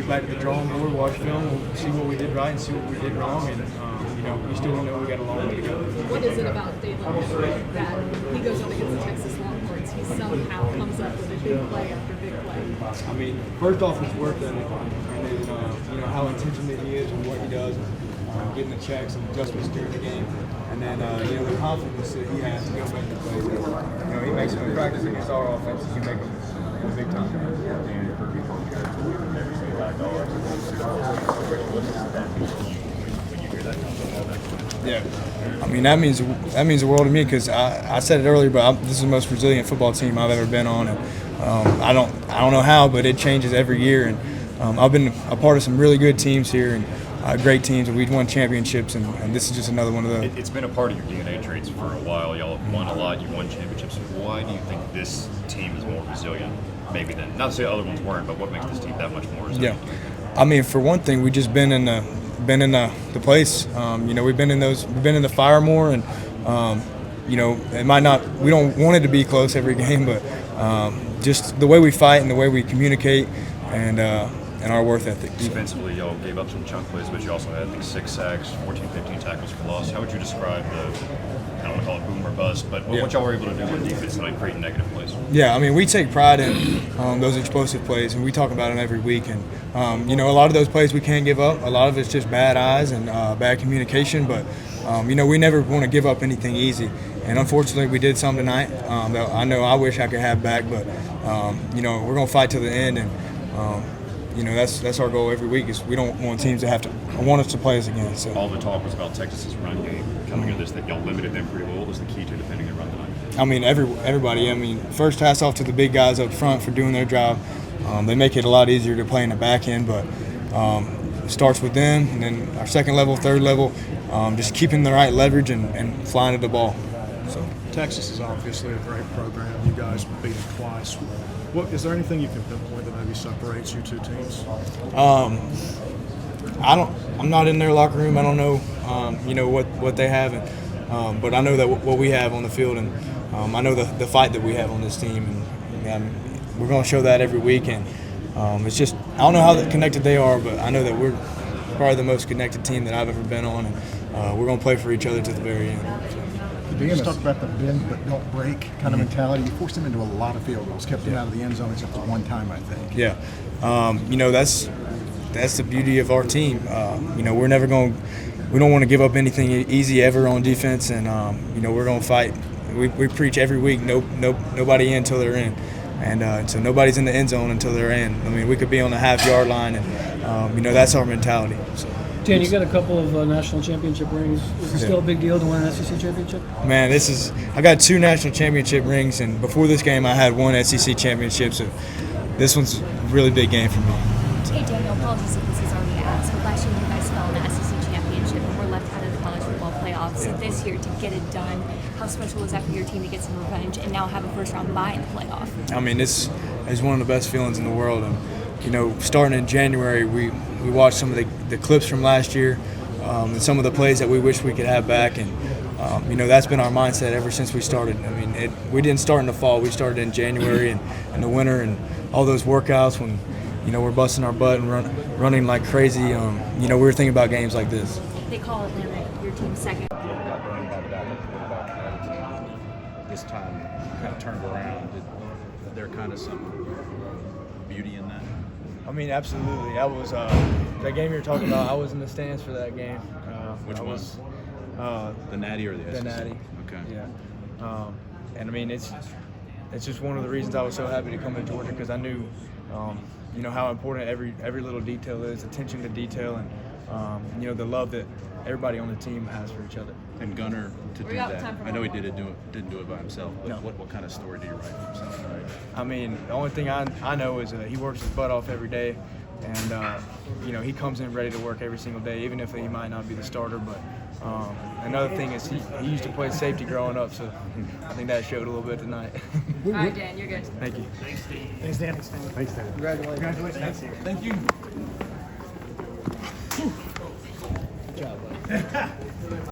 get back to the drawing board, watch film, we'll see what we did right and see what we did wrong, and we still don't know we got a long way to go. What is it about Dave that he goes up against the Texas Longhorns? He somehow comes up with a big play after big play. I mean, first off, his work ethic, and then how intentional he is and what he does, getting the checks and adjustments during the game, and then the confidence that he has to go make the plays. He makes them in practice against our offense. He makes them in the big time. Yeah, I mean that means the world to me because I said it earlier, but this is the most resilient football team I've ever been on, and I don't know how, but it changes every year, and I've been a part of some really good teams here and great teams, and we've won championships, and this is just another one of those. It's been a part of your DNA traits for a while. Y'all have won a lot. You've won championships. Why do you think this team is more resilient? Maybe than not to say other ones weren't, but what makes this team that much more resilient? Yeah, I mean, for one thing, we just been in the place. We've been in the fire more, and it might not. We don't want it to be close every game, but just the way we fight and the way we communicate, and our worth ethic. Defensively, y'all gave up some chunk plays, but you also had 6 sacks, 14, 15 tackles for loss. How would you describe I don't want to call it boom or bust, but what y'all were able to do on defense tonight, creating negative plays? Yeah, I mean, we take pride in those explosive plays, and we talk about them every week. And, a lot of those plays we can't give up. A lot of it's just bad eyes and bad communication, but, we never want to give up anything easy. And unfortunately, we did some tonight that I wish I could have back, but, we're going to fight to the end. And, that's our goal every week is we don't want teams to want us to play us again. So. All the talk was about Texas's run game coming into this, that y'all limited them pretty well. What was the key to defending the run tonight? I mean, everybody. I mean, first hats off to the big guys up front for doing their job. They make it a lot easier to play in the back end, but it starts with them, and then our second level, third level, just keeping the right leverage and flying at the ball. So. Texas is obviously a great program. You guys beat them twice. Is there anything you can pinpoint that maybe separates you two teams? I'm not in their locker room. I don't know, what they have, but I know that what we have on the field, and I know the fight that we have on this team, and we're going to show that every week. And it's just I don't know how connected they are, but I know that we're probably the most connected team that I've ever been on, and we're going to play for each other to the very end. You just talked about the bend but don't break kind of mentality. You forced him into a lot of field goals, kept him out of the end zone except for one time, I think. Yeah, that's the beauty of our team. We don't want to give up anything easy ever on defense, and we're going to fight. We preach every week, nobody in until they're in, and so nobody's in the end zone until they're in. I mean, we could be on the half-yard line, and that's our mentality. So. Dan, you got a couple of national championship rings. Is it still a big deal to win an SEC championship? Man, I got 2 national championship rings, and before this game I had 1 SEC championship, so this one's a really big game for me. Hey Daniel, apologies if this is already asked, but last year you guys fell in the SEC championship and were left out of the college football playoffs. So this year to get it done, how special was that for your team to get some revenge and now have a first-round bye in the playoff? I mean, it's one of the best feelings in the world. And, starting in January, we watched some of the clips from last year and some of the plays that we wish we could have back. And, that's been our mindset ever since we started. I mean, we didn't start in the fall. We started in January and the winter and all those workouts when, we're busting our butt and running like crazy. We were thinking about games like this. They call Atlanta your team's second. This time kind of turned around. Is there kind of some beauty in that? I mean, absolutely. That was that game you're talking about. I was in the stands for that game. Which one? The Natty or the SEC? The Natty. Okay. Yeah. And I mean, it's just one of the reasons I was so happy to come to Georgia because I knew, how important every little detail is, attention to detail, and the love that everybody on the team has for each other. And Gunner to do that. I know he didn't do it by himself. But No. What kind of story do you write for himself? I mean, the only thing I know is he works his butt off every day, and he comes in ready to work every single day, even if he might not be the starter. But another thing is he used to play safety growing up, so I think that showed a little bit tonight. All right, Dan, you're good. Thank you. Thanks, Dan. Thanks, Dan. Congratulations. Thank you. Good job, buddy.